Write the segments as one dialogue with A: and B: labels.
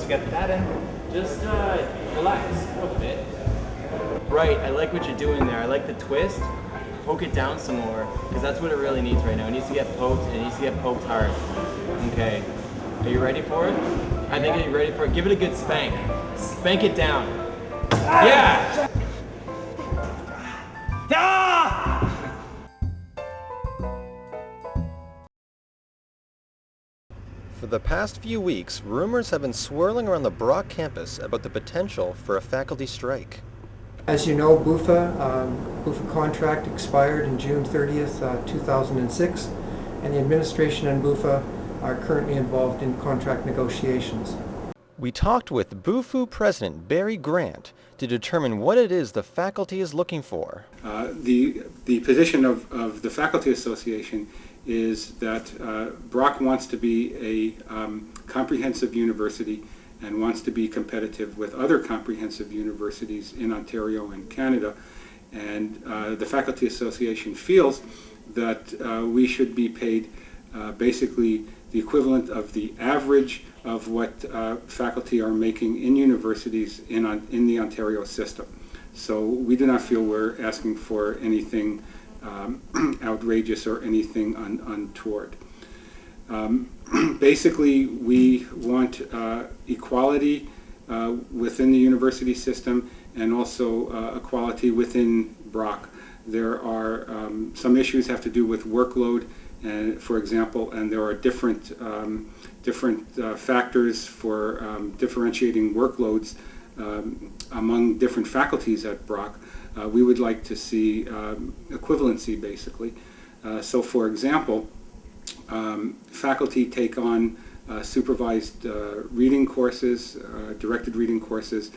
A: once you get that in, just relax a little bit. Right, I like what you're doing there. I like the twist. Poke it down some more, because that's what it really needs right now. It needs to get poked, and it needs to get poked hard. Okay, are you ready for it? I think you're ready for it. Give it a good spank. Spank it down. Yeah!
B: For the past few weeks, rumors have been swirling around the Brock campus about the potential for a faculty strike.
C: As you know, BUFA contract expired in June 30th, 2006, and the administration and BUFA are currently involved in contract negotiations.
B: We talked with BUFU President Barry Grant to determine what it is the faculty is looking for.
D: The position of the Faculty Association is that Brock wants to be a comprehensive university and wants to be competitive with other comprehensive universities in Ontario and Canada. And the Faculty Association feels that we should be paid basically the equivalent of the average of what faculty are making in universities in the Ontario system. So we do not feel we're asking for anything outrageous or anything untoward. Basically, we want equality within the university system and also equality within Brock. There are some issues have to do with workload, for example, and there are different factors for differentiating workloads among different faculties at Brock. We would like to see equivalency, basically. So, for example, faculty take on supervised reading courses, directed reading courses,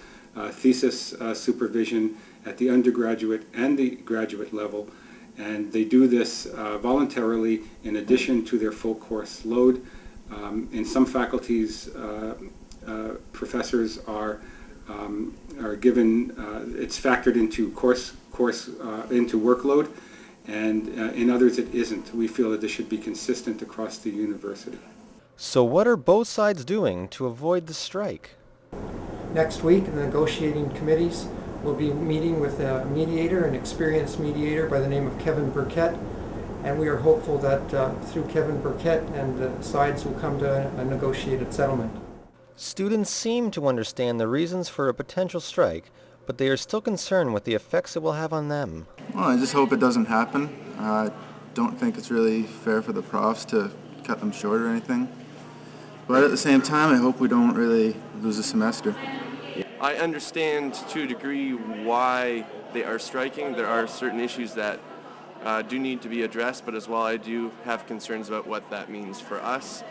D: thesis supervision at the undergraduate and the graduate level, and they do this voluntarily in addition to their full course load. In some faculties, professors are given, it's factored into into workload, and in others it isn't. We feel that this should be consistent across the university.
B: So what are both sides doing to avoid the strike?
C: Next week, the negotiating committees will be meeting with a mediator, an experienced mediator by the name of Kevin Burkett, and we are hopeful that through Kevin Burkett and the sides will come to a negotiated settlement.
B: Students seem to understand the reasons for a potential strike, but they are still concerned with the effects it will have on them.
E: Well, I just hope it doesn't happen. I don't think it's really fair for the profs to cut them short or anything. But at the same time, I hope we don't really lose a semester.
F: I understand to a degree why they are striking. There are certain issues that do need to be addressed, but as well I do have concerns about what that means for us.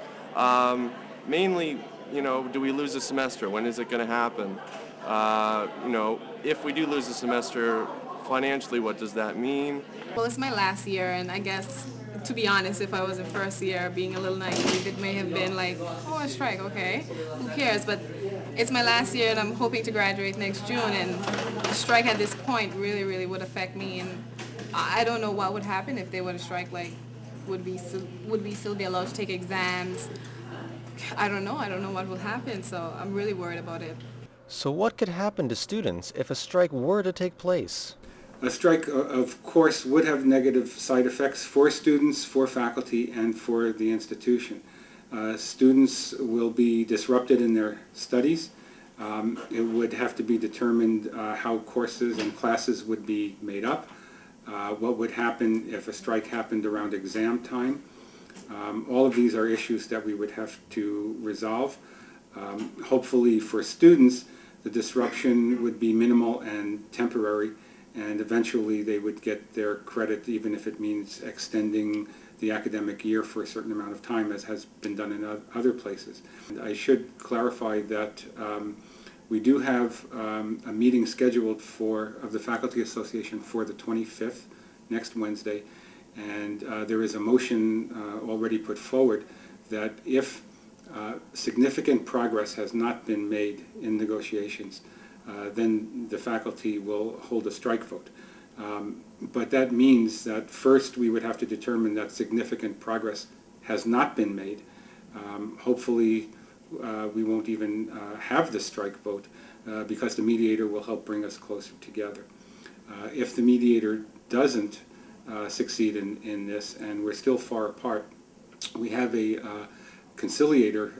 F: Mainly, do we lose a semester? When is it going to happen? If we do lose a semester, financially, what does that mean?
G: Well, it's my last year, and I guess, to be honest, if I was in first year, being a little naive, it may have been like, oh, a strike, okay, who cares? But it's my last year, and I'm hoping to graduate next June, and a strike at this point really would affect me, and I don't know what would happen if they were to strike. Like, would we still be allowed to take exams? I don't know what will happen, so I'm really worried about it.
B: So what could happen to students if a strike were to take place?
D: A strike, of course, would have negative side effects for students, for faculty, and for the institution. Students will be disrupted in their studies. It would have to be determined how courses and classes would be made up, what would happen if a strike happened around exam time. All of these are issues that we would have to resolve. Hopefully for students, the disruption would be minimal and temporary, and eventually they would get their credit, even if it means extending the academic year for a certain amount of time, as has been done in other places. And I should clarify that we do have a meeting scheduled of the Faculty Association for the 25th, next Wednesday, and there is a motion already put forward that if significant progress has not been made in negotiations, then the faculty will hold a strike vote. But that means that first we would have to determine that significant progress has not been made. Hopefully we won't even have the strike vote because the mediator will help bring us closer together. If the mediator doesn't succeed in this and we're still far apart, we have a conciliator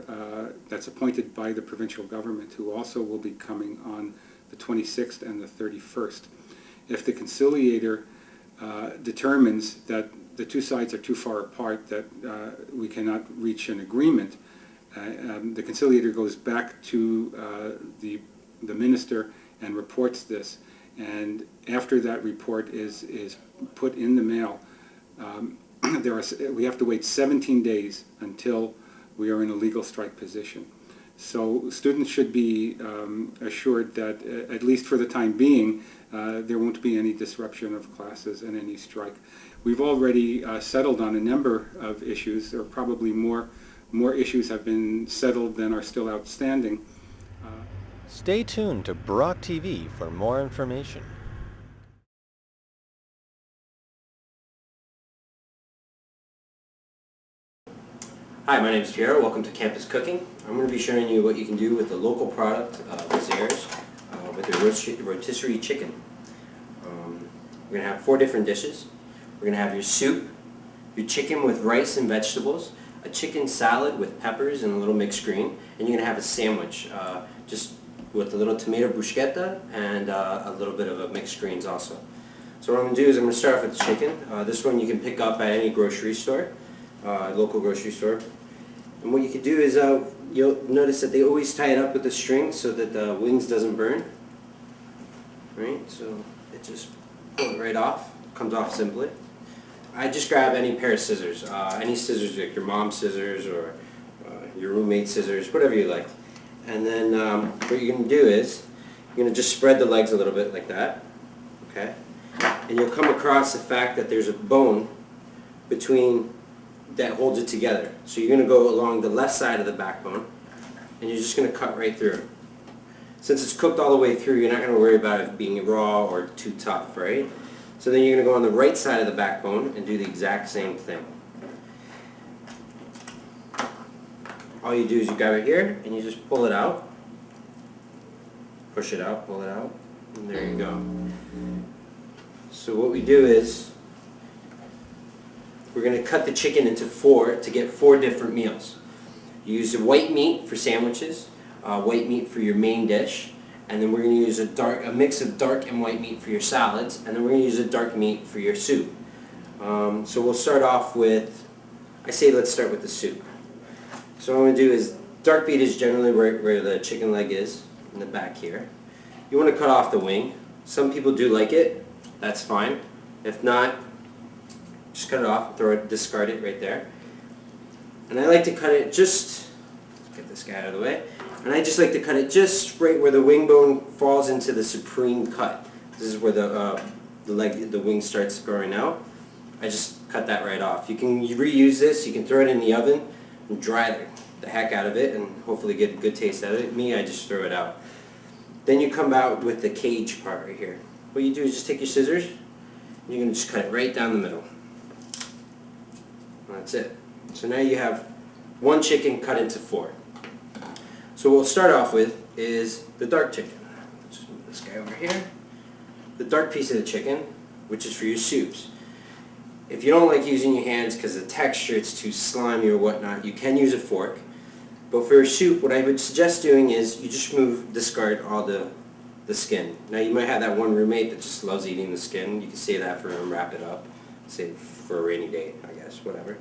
D: that's appointed by the provincial government who also will be coming on the 26th and the 31st. If the conciliator determines that the two sides are too far apart, that we cannot reach an agreement, the conciliator goes back to the minister and reports this. And after that report is put in the mail, we have to wait 17 days until we are in a legal strike position. So students should be assured that, at least for the time being, there won't be any disruption of classes and any strike. We've already settled on a number of issues, or probably more issues have been settled than are still outstanding.
B: Stay tuned to Brock TV for more information.
H: Hi, my name is Pierre. Welcome to Campus Cooking. I'm going to be showing you what you can do with the local product, Zehrs, with your rotisserie chicken. We're going to have 4 different dishes. We're going to have your soup, your chicken with rice and vegetables, a chicken salad with peppers and a little mixed green, and you're going to have a sandwich just with a little tomato bruschetta and a little bit of a mixed greens also. So what I'm going to do is I'm going to start off with the chicken. This one you can pick up at any grocery store, local grocery store. And what you can do is you'll notice that they always tie it up with a string so that the wings doesn't burn. Right? So it just pulls it right off. Comes off simply. I just grab any pair of scissors. Any scissors, like your mom's scissors or your roommate's scissors, whatever you like. And then what you're going to do is you're going to just spread the legs a little bit like that. Okay? And you'll come across the fact that there's a bone between that holds it together. So you're going to go along the left side of the backbone and you're just going to cut right through. Since it's cooked all the way through, you're not going to worry about it being raw or too tough, right? So then you're going to go on the right side of the backbone and do the exact same thing. All you do is you grab it here and you just pull it out, push it out, pull it out, and there you go. So what we do is we're going to cut the chicken into 4 to get 4 different meals. You use the white meat for sandwiches, white meat for your main dish, and then we're going to use a mix of dark and white meat for your salads, and then we're going to use a dark meat for your soup. So we'll start off with, I say let's start with the soup. So what I'm going to do is, dark meat is generally where the chicken leg is, in the back here. You want to cut off the wing. Some people do like it, that's fine. If not, just cut it off, throw it, discard it right there. And I like to cut it just, let's get this guy out of the way, and I just like to cut it just right where the wing bone falls into the supreme cut. This is where the wing starts growing out. I just cut that right off. You can reuse this, you can throw it in the oven and dry the heck out of it and hopefully get a good taste out of it. Me, I just throw it out. Then you come out with the cage part right here. What you do is just take your scissors, and you're going to just cut it right down the middle. And that's it. So now you have 1 chicken cut into 4. So what we'll start off with is the dark chicken. Let's just move this guy over here. The dark piece of the chicken, which is for your soups. If you don't like using your hands because the texture it's too slimy or whatnot, you can use a fork. But for your soup, what I would suggest doing is you just discard all the skin. Now you might have that one roommate that just loves eating the skin. You can save that for him, wrap it up, save for a rainy day, I guess, whatever.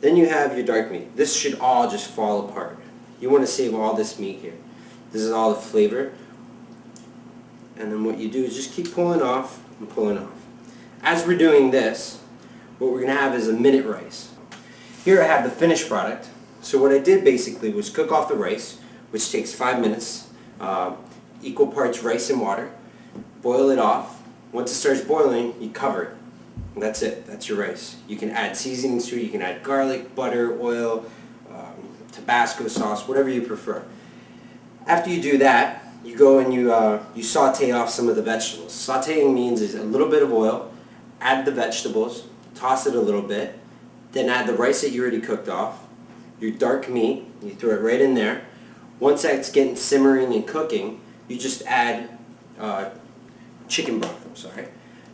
H: Then you have your dark meat. This should all just fall apart. You want to save all this meat here. This is all the flavor. And then what you do is just keep pulling off and pulling off. As we're doing this, what we're going to have is a minute rice. Here I have the finished product. So what I did basically was cook off the rice, which takes 5 minutes, equal parts rice and water, boil it off. Once it starts boiling, you cover it. And that's it. That's your rice. You can add seasonings to it. You can add garlic, butter, oil, Tabasco sauce, whatever you prefer. After you do that, you go and you saute off some of the vegetables. Sauteing means is a little bit of oil, add the vegetables, toss it a little bit, then add the rice that you already cooked off, your dark meat, you throw it right in there. Once that's getting simmering and cooking, you just add chicken broth. I'm sorry.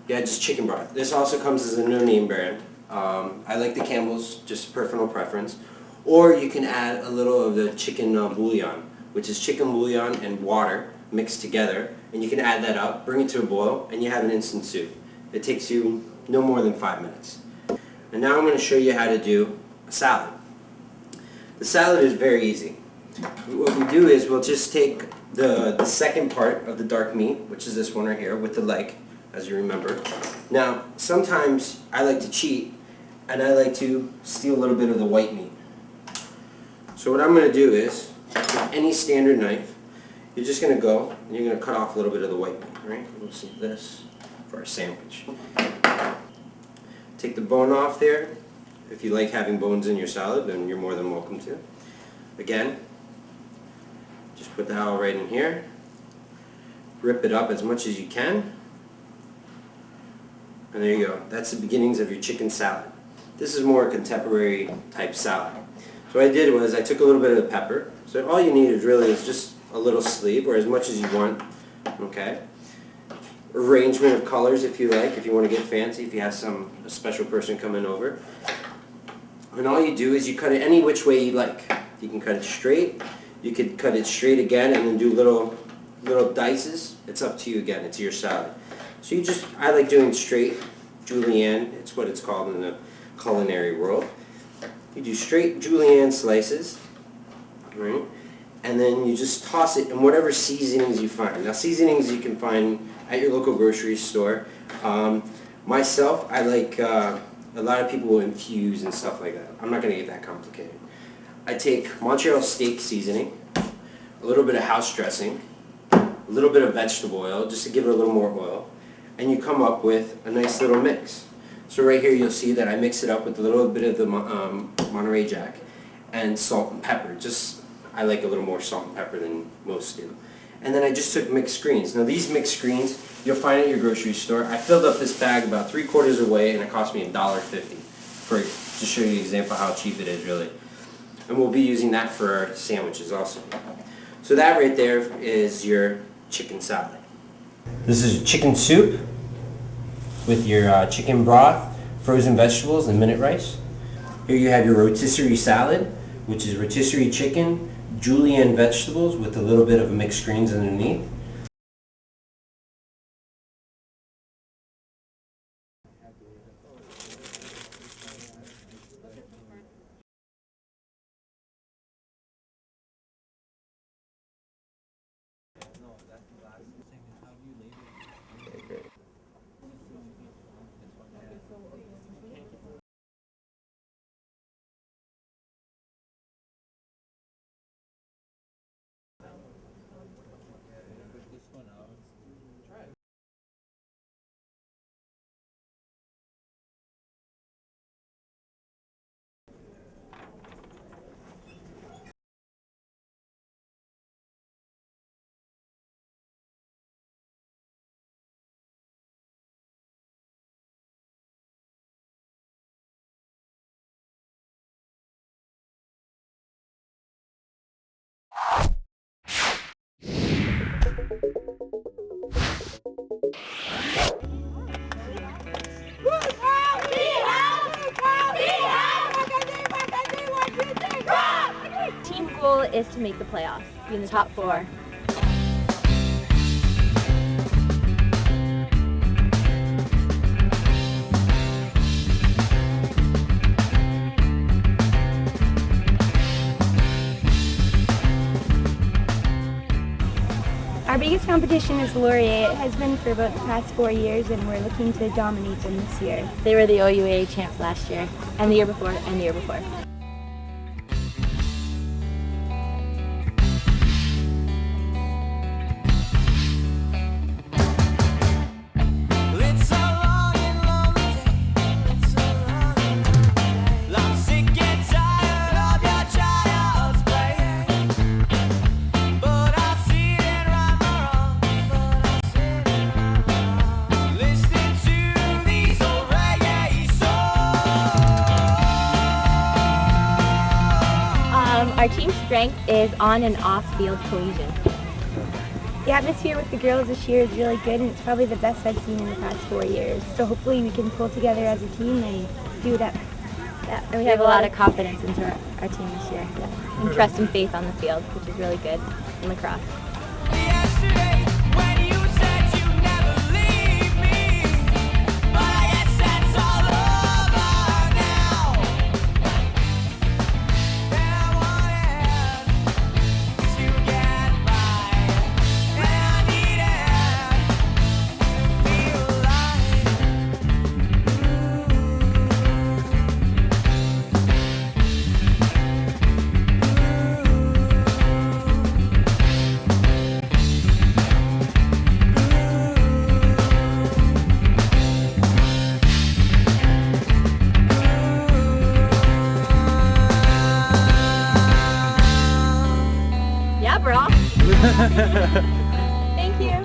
H: Yeah, just chicken broth. This also comes as a no-name brand. I like the Campbell's, just personal preference. Or you can add a little of the chicken bouillon, which is chicken bouillon and water mixed together, and you can add that up, bring it to a boil, and you have an instant soup. It takes you no more than 5 minutes. And now I'm going to show you how to do a salad. The salad is very easy. What we do is we'll just take the second part of the dark meat, which is this one right here, with the leg, as you remember. Now, sometimes I like to cheat, and I like to steal a little bit of the white meat. So what I'm going to do is, with any standard knife, you're just going to go, and you're going to cut off a little bit of the white meat, right? We'll see this for our sandwich. Take the bone off there. If you like having bones in your salad, then you're more than welcome to. Again, just put the towel right in here. Rip it up as much as you can. And there you go. That's the beginnings of your chicken salad. This is more a contemporary type salad. So what I did was I took a little bit of the pepper. So all you need is really is just a little sleeve, or as much as you want. Okay. Arrangement of colors if you like, if you want to get fancy, if you have a special person coming over. And all you do is you cut it any which way you like. You can cut it straight. You could cut it straight again and then do little dices. It's up to you again. It's your salad. So I like doing straight julienne. It's what it's called in the culinary world. You do straight julienne slices, right? And then you just toss it in whatever seasonings you find. Now, seasonings you can find at your local grocery store. Myself, I like, a lot of people will infuse and stuff like that. I'm not going to get that complicated. I take Montreal steak seasoning, a little bit of house dressing, a little bit of vegetable oil, just to give it a little more oil, and you come up with a nice little mix. So right here you'll see that I mix it up with a little bit of the Monterey Jack and salt and pepper. I like a little more salt and pepper than most do. And then I just took mixed greens. Now these mixed greens you'll find at your grocery store. I filled up this bag about 3/4 away, and it cost me $1.50 to show you an example of how cheap it is really. And we'll be using that for our sandwiches also. So that right there is your chicken salad. This is chicken soup with your chicken broth, frozen vegetables, and minute rice. Here you have your rotisserie salad, which is rotisserie chicken, julienne vegetables with a little bit of mixed greens underneath.
I: Team goal is to make the playoffs, be in the top 4.
J: Our biggest competition is Laurier. It has been for about the past 4 years, and we're looking to dominate them this year.
I: They were the OUA champs last year, and the year before, and the year before. Our team strength is on and off field cohesion.
J: The atmosphere with the girls this year is really good, and it's probably the best I've seen in the past 4 years. So hopefully we can pull together as a team and do that.
I: And we have a lot of confidence into our team this year. Yeah. And trust and faith on the field, which is really good in lacrosse. Yeah, bro. Thank you.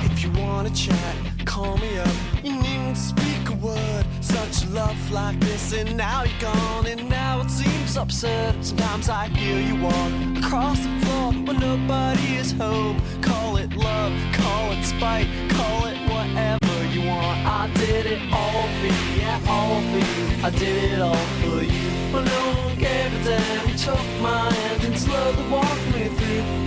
K: If you wanna chat, call me up. You needn't speak a word. Such love like this, and now you're gone, and now it seems absurd. Sometimes I hear you walk across the floor when nobody is home. Call it love, call it spite, call it whatever you want. I did it all for you, yeah, all for you. I did it all for you. Well, no one gave a damn. You took my hand and slowly walked me through